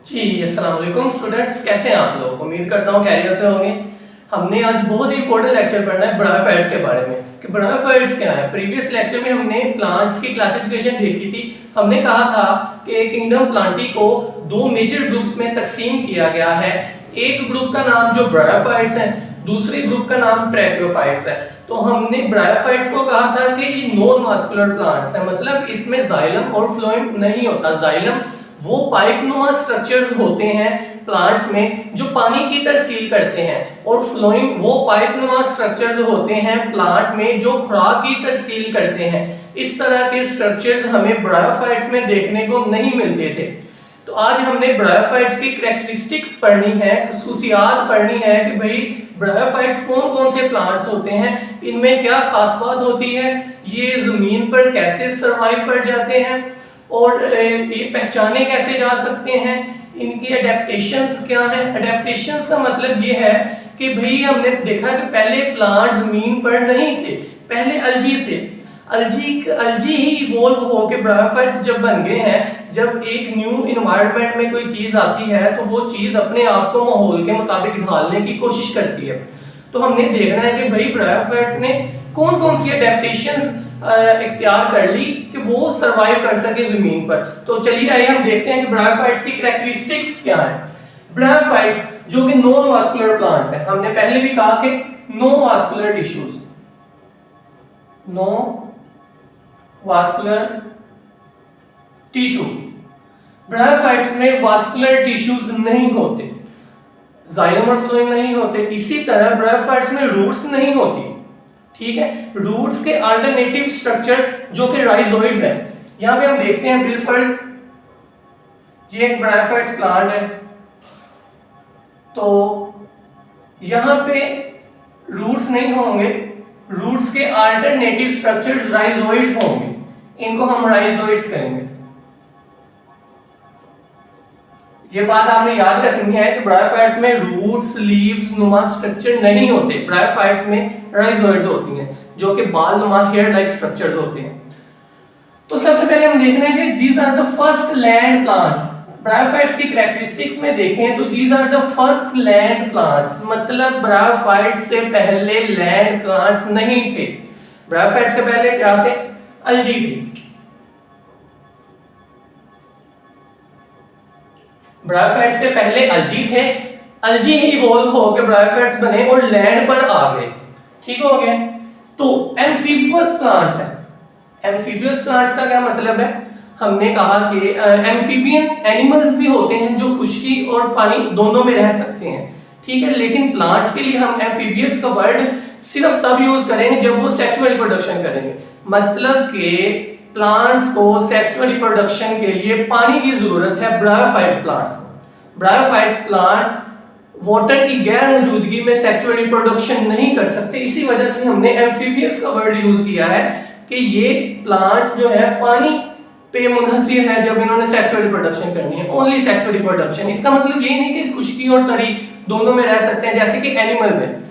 जी अस्सलाम वालेकुम स्टूडेंट्स, कैसे हैं आप लोग। उम्मीद करता हूँ कैरियर से होंगे। हमने आज बहुत ही इंपॉर्टेंट लेक्चर पढ़ना है ब्रायोफाइट्स के बारे में कि ब्रायोफाइट्स क्या है। प्रीवियस लेक्चर में हमने प्लांट्स की क्लासिफिकेशन देखी थी। हमने कहा था कि किंगडम प्लांटी को दो मेजर ग्रुप्स में तकसीम किया गया है। एक ग्रुप का नाम जो ब्रायोफाइट्स है, दूसरे ग्रुप का नाम ट्रैकियोफाइट्स है। तो हमने ब्रायोफाइट्स को कहा था कि ये नॉन वास्कुलर प्लांट्स है, मतलब इसमें जाइलम और फ्लोएम नहीं होता। जाइलम वो पाइपनुमा स्ट्रक्चर्स होते हैं प्लांट्स में जो पानी की तरसील करते हैं, और फ्लोइंग वो पाइपनुमा स्ट्रक्चर्स होते हैं प्लांट में जो खुराक की तरसील करते हैं। इस तरह के स्ट्रक्चर्स हमें ब्रायोफाइट्स में देखने को नहीं मिलते थे। तो आज हमने ब्रायोफाइट्स की कैरेक्टरिस्टिक्स पढ़नी है, खसूसियात पढ़नी है कि भाई ब्रायोफाइट्स कौन कौन से प्लांट्स होते हैं, इनमें क्या खास बात होती है, ये जमीन पर कैसे सरवाइव कर जाते हैं और ये पहचाने कैसे जा सकते हैं, इनकी अडेप्टेशंस क्या है। अडेप्टेशंस का मतलब ये है कि भाई हमने देखा कि पहले प्लांट जमीन पर नहीं थे, पहले अलजी थे। अलजी ही इवॉल्व होकर ब्रायोफाइट्स जब बन गए हैं। जब एक न्यू इन्वायरमेंट में कोई चीज आती है तो वो चीज अपने आप को माहौल के मुताबिक ढालने की कोशिश करती है। तो हमने देखना है कि भाई ब्रायोफाइट्स ने कौन कौन सी अडेप्टेशंस इख्तियार कर ली कि वो सरवाइव कर सके जमीन पर। तो चलिए आइए हम देखते हैं कि ब्रायोफाइट्स की कैरेक्टरिस्टिक्स क्या है। ब्रायोफाइट्स जो कि नॉन वास्कुलर प्लांट्स हैं, हमने पहले भी कहा कि no vascular tissues, no vascular tissue. Bryophytes में वास्कुलर टिश्यूज नहीं होते, जाइलम और फ्लोएम नहीं होते। इसी तरह ब्रायोफाइट्स में रूट्स नहीं होती, ठीक है। रूट्स के अल्टरनेटिव स्ट्रक्चर जो कि राइजोइड्स हैं। यहां पे हम देखते हैं बिलफर्स, ये एक ब्रायोफाइट्स प्लांट है। तो यहां पे रूट्स नहीं होंगे, रूट्स के अल्टरनेटिव स्ट्रक्चर्स राइजोइड्स होंगे, इनको हम राइजोइड्स कहेंगे। ये बात आपने याद रखनी है कि ब्रायोफाइट्स में रूट्स, लीव्स नुमा स्ट्रक्चर नहीं होते। ब्रायोफाइट्स में राइजोइड्स होती हैं जो कि बाल नुमा हेयर लाइक स्ट्रक्चर्स होते हैं। तो सबसे पहले हम देखना है कि these are the first land plants. Bryophytes की कैरेक्टरिस्टिक्स में देखें तो these are the first land plants, मतलब ब्रायोफाइट्स से पहले लैंड प्लांट्स नहीं थे। ब्रायोफाइट्स से पहले क्या थे? अलजी थे। ब्रायोफाइट्स के पहले अलजी थे, अलजी ही इवॉल्व होकर ब्रायोफाइट्स बने और लैंड पर आ गए, ठीक हो गया। तो एम्फीबियस प्लांट्स हैं। एम्फीबियस प्लांट्स का क्या मतलब है? हमने कहा कि एम्फीबियन एनिमल्स भी होते हैं जो खुश्की और पानी दोनों में रह सकते हैं, ठीक है। लेकिन प्लांट्स के लिए हम एम्फीबियस का वर्ड सिर्फ तब यूज करेंगे जब वो सेक्सुअल रिप्रोडक्शन करेंगे, मतलब कि प्लांट्स को सेक्सुअल रिप्रोडक्शन के लिए पानी की जरूरत है। ब्रायोफाइट प्लांट्स को, ब्रायोफाइट्स प्लांट वाटर की गैर मौजूदगी में सेक्सुअल रिप्रोडक्शन नहीं कर सकते। इसी वजह से हमने एम्फीबियस का वर्ड यूज किया है कि ये प्लांट्स जो है पानी पे मुनहसिर है जब इन्होंने सेक्सुअल रिप्रोडक्शन करनी है, ओनली सेक्सुअल रिप्रोडक्शन। इसका मतलब ये नहीं कि खुश्की और तरी दोनों में रह सकते हैं जैसे कि एनिमल में,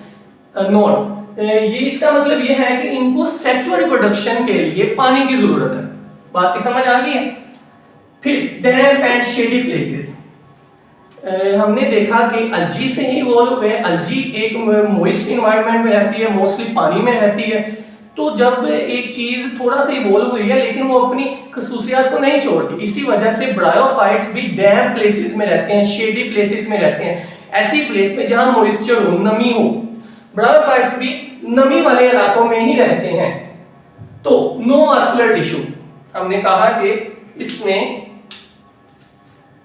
नॉट। ये इसका मतलब ये है कि इनको सेक्सुअल रिप्रोडक्शन के लिए पानी की जरूरत है। बात की समझ आ गई है? फिर डैम्प एंड शेडी प्लेसेस, हमने देखा कि अलजी से ही इवॉल्व हुए। अलजी एक मॉइस्ट एनवायरनमेंट में रहती है, मोस्टली पानी में रहती है। तो जब एक चीज थोड़ा सा इवॉल्व हुई है लेकिन वो अपनी खसूसियात को नहीं छोड़ती, इसी वजह से ब्रायोफाइट्स भी डैम्प प्लेसेस में रहते हैं, शेडी प्लेसेस में रहते हैं, ऐसी प्लेस में जहां मॉइस्चर हो, नमी हो। ब्रायोफाइट्स भी नमी वाले इलाकों में ही रहते हैं। तो नो वास्कुलर टिश्यू, हमने कहा कि इसमें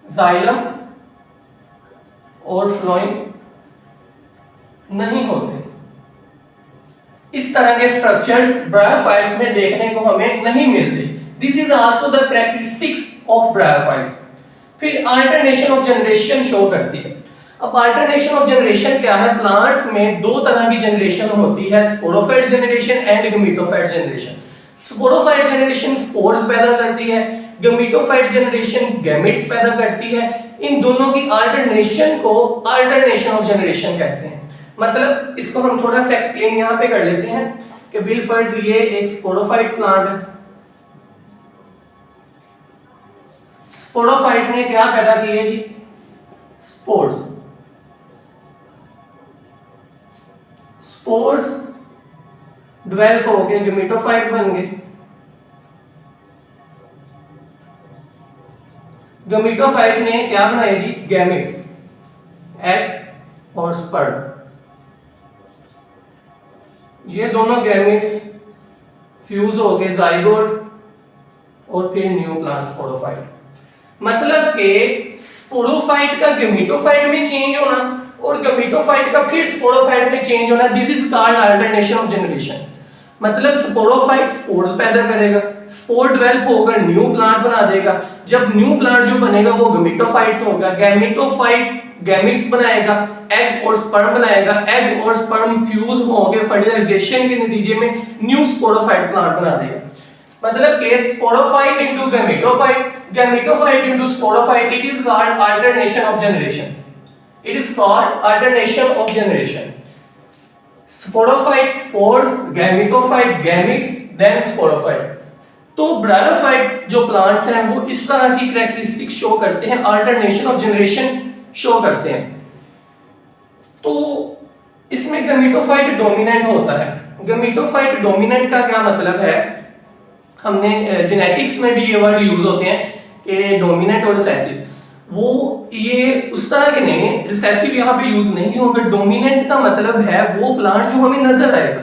जाइलम और फ्लोएम नहीं होते। इस तरह के स्ट्रक्चर्स ब्रायोफाइट्स में देखने को हमें नहीं मिलते। This is also the characteristics of bryophytes. फिर अल्टरनेशन ऑफ जनरेशन शो करती है। अब अल्टरनेशन ऑफ जनरेशन क्या है? प्लांट्स में दो तरह की जनरेशन होती है, sporophyte generation and gametophyte generation. Sporophyte generation spores पैदा करती है, गमीटोफाइट जनरेशन गैमेट्स पैदा करती है। इन दोनों की अल्टरनेशन को अल्टरनेशन ऑफ जनरेशन कहते हैं। मतलब इसको हम थोड़ा सा एक्सप्लेन यहां पे कर लेते हैं कि बिलफर्स ये एक स्पोरोफाइट प्लांट है। स्पोरोफाइट ने क्या पैदा किए जी? स्पोर्स, स्पोर्स डेवलप हो गए गैमेटोफाइट बन गए, गैमेटोफाइट ने क्या बनाएगी, गैमेट्स, एग और स्पर्म। ये दोनों गैमेट्स फ्यूज हो गए जाइगोट और फिर न्यू प्लांट स्पोरोफाइट। मतलब कि स्पोरोफाइट का गैमेटोफाइट में चेंज होना और गैमेटोफाइट का फिर स्पोरोफाइट में चेंज होना, this is called alternation of generation. मतलब स्पोरोफाइट स्पोर्स पैदा करेगा, स्पोर डेवलप होकर न्यू प्लांट बना देगा, जब न्यू प्लांट जो बनेगा वो गैमेटोफाइट होगा, गैमेटोफाइट गैमेट्स बनाएगा, एग और स्पर्म बनाएगा, एग और स्पर्म फ्यूज होकर फर्टिलाइजेशन के नतीजे में न्यू स्पोरोफाइट प्लांट बना देगा। मतलब कि sporophyte into gametophyte, gametophyte into sporophyte, it is called alternation of generation, it is called alternation of generation. Sporophyte spores, gametophyte gametes, then sporophyte. तो ब्रायोफाइट जो प्लांट्स हैं वो इस तरह की कैरेक्टरिस्टिक शो करते हैं, अल्टरनेशन ऑफ जनरेशन शो करते हैं। तो इसमें गैमेटोफाइट डोमिनेंट होता है। गैमेटोफाइट डोमिनेंट का क्या मतलब है, हमने जेनेटिक्स में भी ये वर्ड यूज होते हैं कि डोमिनेंट और रिसेसिव, वो ये उस तरह के नहीं है, रिसेसिव यहाँ पे यूज नहीं होगा। डोमिनेंट का मतलब है वो प्लांट जो हमें नजर आएगा,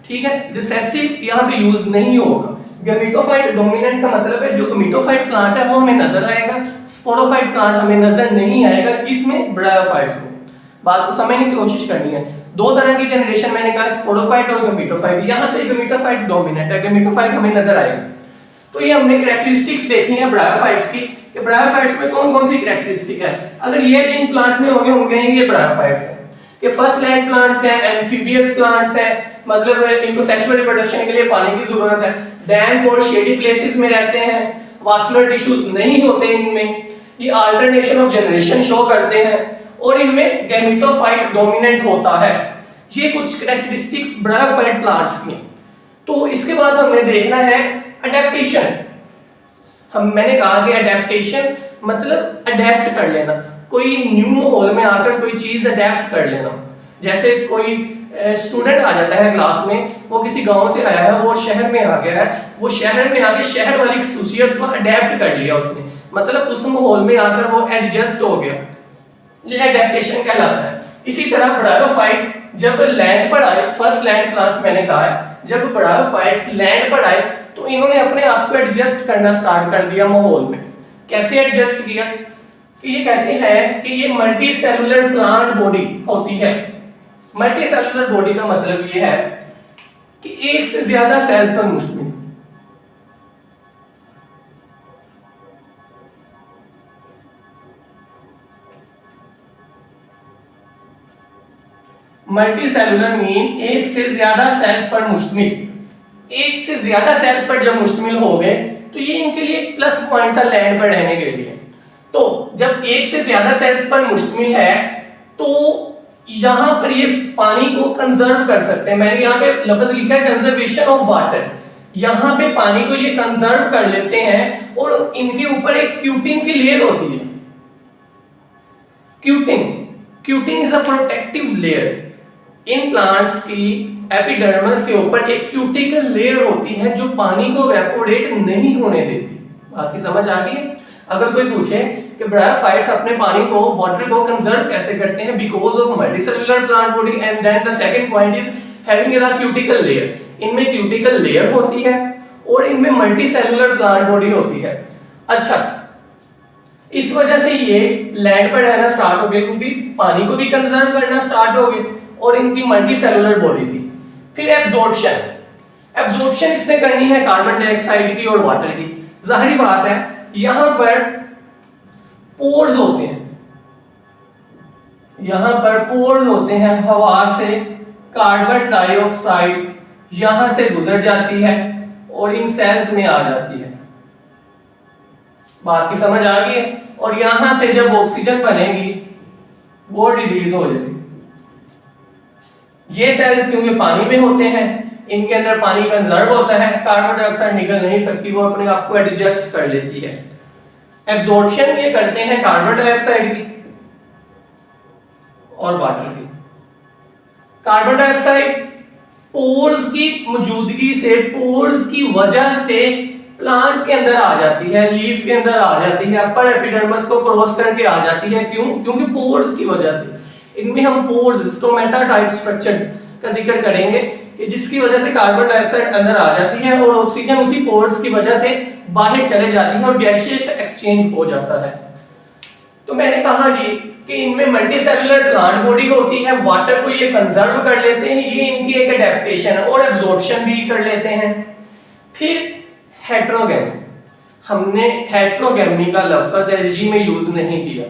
ठीक है, रिसेसिव यहाँ पे यूज नहीं होगा। गैमेटोफाइट डोमिनेंट का मतलब है जो गैमेटोफाइट प्लांट है वो हमें नजर आएगा, स्पोरोफाइट प्लांट हमें नजर नहीं आएगा। इसमें ब्रायोफाइट्स में बात को समझने की कोशिश करनी है। दो तरह की जनरेशन मैंने कहा, स्पोरोफाइट और गैमेटोफाइट। यहाँ पे गैमेटोफाइट डोमिनेंट है, गैमेटोफाइट हमें नजर आएगा। तो ये हमने कैरेक्टरिस्टिक्स देखी है ब्रायोफाइट्स की कि ब्रायोफाइट्स में कौन कौन सी कैरेक्टरिस्टिक है। अगर ये तीन प्लांट्स में होंगे हम कहेंगे ये ब्रायोफाइट्स हैं, कि फर्स्ट लैंड प्लांट्स हैं, एम्फीबियस प्लांट्स हैं, मतलब इनको सेक्सुअल रिप्रोडक्शन के लिए पानी की जरूरत है, डैम्प और शेडी प्लेसेस में रहते हैं, वास्कुलर टिश्यूज नहीं होते इनमें, ये अल्टरनेशन ऑफ जनरेशन शो करते हैं और इनमें गैमेटोफाइट डोमिनेंट होता है। ये कुछ कैरेक्टरिस्टिक्स ब्रायोफाइट प्लांट्स की। तो इसके बाद हमने देखना है अडेप्टेशन। मैंने कहा कि अडेप्टेशन मतलब अडेप्ट कर लेना, कोई न्यू माहौल में आकर कोई चीज अडेप्ट कर लेना। जैसे कोई स्टूडेंट आ जाता है क्लास में, वो किसी गांव से आया है, वो शहर में आ गया है, वो शहर में आके शहर वाली खसूसियत को अडेप्ट कर लिया उसने, मतलब उस माहौल में आकर वो एडजस्ट हो गया, ये अडेप्टेशन कहलाता है। इसी तरह ब्रायोफाइट्स जब लैंड पर आए, फर्स्ट लैंड प्लांट्स मैंने कहा है, जब ब्रायोफाइट्स लैंड पर आए तो इन्होंने अपने आप को एडजस्ट करना स्टार्ट कर दिया माहौल में। कैसे एडजस्ट किया, कि ये कहते हैं कि ये मल्टी सेलुलर प्लांट बॉडी होती है। मल्टी सेलुलर बॉडी का मतलब ये है कि एक से ज्यादा सेल्स पर मुश्तमिल। मल्टी सेलुलर मीन एक से ज्यादा सेल्स पर मुश्तमिल। एक से ज्यादा सेल्स पर जब मुश्तमिल हो गए तो ये इनके लिए एक प्लस पॉइंट था लैंड पर रहने के लिए। तो जब एक से ज्यादा सेल्स पर मुश्तमिल है तो यहां पर ये पानी को कंजर्व कर सकते हैं। मैंने यहाँ पे लफ्ज लिखा है कंजर्वेशन ऑफ वाटर, यहां पे पानी को ये कंजर्व कर लेते हैं और इनके ऊपर एक क्यूटिन की लेयर होती है। Cutin is a protective layer. In plants की एपिडर्मिस के ऊपर एक क्यूटिकल लेयर होती है जो पानी को वेपोरेट नहीं होने देती। बात की समझ आ गई? अगर कोई पूछे कि ब्रायोफाइट्स अपने पानी को, वाटर को कंजर्व कैसे करते हैं, because of multicellular plant body, and then the second point is having a cuticle layer. इनमें क्यूटिकल लेयर होती है और इनमें मल्टीसेलुलर प्लांट बॉडी होती है। अच्छा, इस वजह से ये लैंड पर रहना स्टार्ट हो गए क्योंकि पानी को भी कंजर्व करना स्टार्ट हो गए और इनकी मल्टीसेलुलर बॉडी थी। फिर एब्जॉर्प्शन इसने करनी है कार्बन डाइऑक्साइड की और वाटर की। जाहिर बात है यहां पर पोर्स होते हैं, यहां पर पोर्स होते हैं, हवा से कार्बन डाइऑक्साइड यहां से गुजर जाती है और इन सेल्स में आ जाती है। बात की समझ आ गई है? और यहां से जब ऑक्सीजन बनेगी वो रिलीज हो जाएगी। ये सेल्स क्योंकि पानी में होते हैं, इनके अंदर पानी कंजर्व होता है, कार्बन डाइऑक्साइड निकल नहीं सकती, वो अपने आप को एडजस्ट कर लेती है। एब्जॉर्प्शन ये करते हैं कार्बन डाइऑक्साइड की, और वाटर की। कार्बन डाइऑक्साइड पोर्स की मौजूदगी से, पोर्स की वजह से प्लांट के अंदर आ जाती है, लीफ के अंदर आ जाती है, अपर एपिडर्मिस को क्रॉस करके आ जाती है। क्यों? क्योंकि पोर्स की वजह से। इनमें हम पोर्स, स्टोमेटा टाइप स्ट्रक्चर्स का जिक्र करेंगे कि जिसकी वजह से कार्बन डाइऑक्साइड अंदर आ जाती है और ऑक्सीजन उसी पोर्स की वजह से बाहर चले जाती है और गैसियस एक्सचेंज हो जाता है। तो मैंने कहा जी कि इनमें मल्टीसेलुलर प्लांट बॉडी होती है, वाटर को ये कंजर्व कर लेते हैं, ये इनकी एक एडेप्टेशन है, और एब्जॉर्प्शन भी कर लेते हैं। फिर हेटेरोगेमी, हमने हेटेरोगेमी का लफ्ज एलजी में यूज नहीं किया,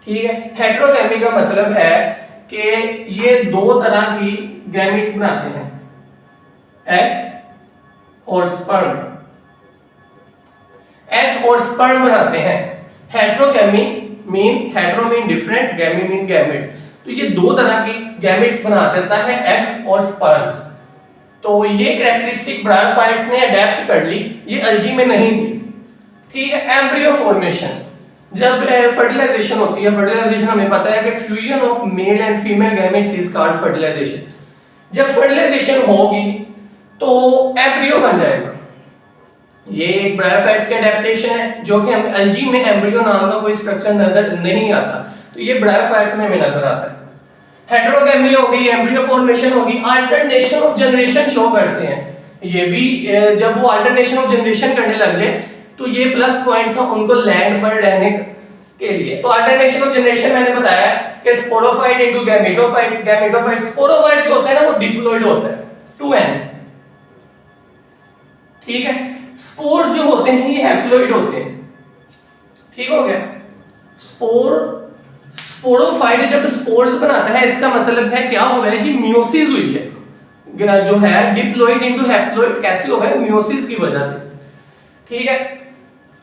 ठीक है। हेटेरोगेमी का मतलब है कि ये दो तरह की गैमीट्स बनाते हैं, एग और स्पर्म, एग और स्पर्म बनाते हैं। हेटेरोगेमी hetero mean different, गैमी mean gametes. तो ये दो तरह की गैमेट्स बना देता है, एग्स और स्पर्म्स। तो ये कैरेक्टरिस्टिक ब्रायोफाइट्स ने अडेप्ट कर ली, ये अलजी में नहीं थी, ठीक है। एम्ब्रियो फॉर्मेशन, जब फर्टिलाइजेशन होती है, फर्टिलाइजेशन हमें पता है कि fusion of male and female gametes is called fertilization. जब फर्टिलाइजेशन होगी तो एम्ब्रियो बन जाएगा। ये एक ब्रायोफाइट्स के एडेप्टेशन है, जो कि हम अलजी में एम्ब्रियो नाम का कोई स्ट्रक्चर नजर नहीं आता, तो ये ब्रायोफाइट्स में हमें नजर आता है। हेटेरोगेमी होगी, एम्ब्रियो फॉर्मेशन होगी, अल्टरनेशन ऑफ जनरेशन शो करते हैं। ये भी जब वो अल्टरनेशन ऑफ जनरेशन करने लग जाए तो ये प्लस पॉइंट था उनको लैंड पर रहने के लिए। तो अल्टरनेशन ऑफ जनरेशन मैंने बताया कि sporophyte into gametophyte, gametophyte, sporophyte जो होता है ना वो डिप्लॉइड होता है, 2n, ठीक है। स्पोर्स जो होते हैं ये हैप्लॉइड होते हैं, ठीक हो गया। स्पोरोफाइट जब स्पोर्स बनाता है, इसका मतलब है क्या हुआ है कि मियोसिस हुई है, जो है डिप्लॉइड इनटू हैप्लॉइड कैसे हुआ है? मियोसिस की वजह से, ठीक है।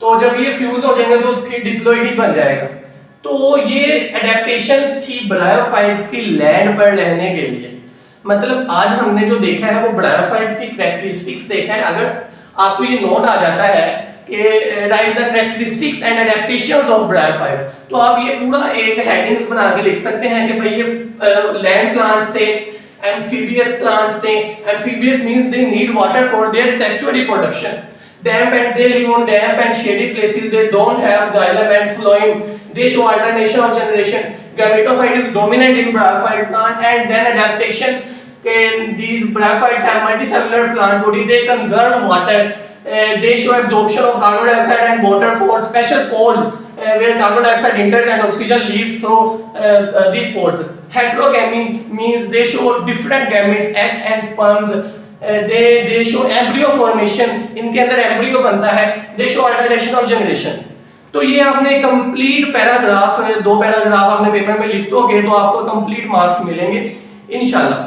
तो जब ये फ्यूज हो जाएंगे तो फिर डिप्लॉइड ही बन जाएगा। तो ये एडेप्टेशंस थी ब्रायोफाइट्स की लैंड पर रहने के लिए। मतलब आज हमने जो देखा है वो ब्रायोफाइट की कैरेक्टरिस्टिक्स देखा है। अगर आपको ये नोट आ जाता है कि right the characteristics and adaptations of bryophytes, तो आप ये पूरा एक हेडिंग्स बना के लिख सकते हैं कि भाई ये लैंड प्लांट्स थे, एम्फीबियस प्लांट्स थे। Amphibious means they need water for their sexual reproduction, damp and they live on damp and shady places, they don't have xylem and phloem, they show alternation of generation. Gametophyte is dominant in bryophyte plant, and then adaptations, these bryophytes have multicellular plant body, they conserve water, they show absorption of carbon dioxide and water for special pores where carbon dioxide enters and oxygen leaves through these pores. Heterogamy means they show different gametes, egg and sperms, they show embryo formation, इनके अंदर embryo बनता है, they show alternation of generation। तो ये आपने complete paragraph, दो paragraph आपने paper में लिख दोगे तो आपको कंप्लीट मार्क्स मिलेंगे इंशाल्लाह।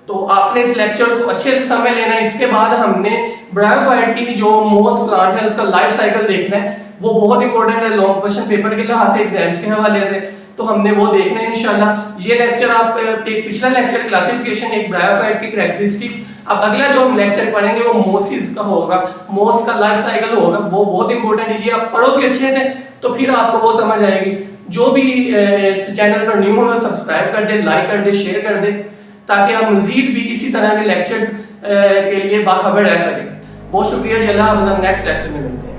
तो आपने इस लेक्चर को अच्छे से समझ लेना है। इसके बाद हमने ब्रायोफाइट की जो मोस्ट प्लांट है उसका लाइफ साइकिल देखना है, वो बहुत इंपॉर्टेंट है लॉन्ग क्वेश्चन पेपर के लिहाज से, एग्जाम्स के हवाले से, तो हमने वो देखना है इंशाल्लाह। ये लेक्चर आप एक पिछला लेक्चर क्लासिफिकेशन, एक ब्रायोफाइट की कैरेक्टरिस्टिक्स, अब अगला जो हम लेक्चर पढ़ेंगे वो मोसिस का होगा, मोस का लाइफ साइकिल होगा, वो बहुत इंपॉर्टेंट है। ये आप पढ़ोगे अच्छे से तो फिर आपको वो समझ आएगी। जो भी इस चैनल पर न्यू हो सब्सक्राइब कर दे, लाइक कर दे, शेयर कर दे, ताकि आप मजीद भी इसी तरह के लेक्चर्स के लिए बाखबर रह सकें। बहुत शुक्रिया जी, अल्लाह हाफ़िज़, नेक्स्ट लेक्चर में मिलते हैं।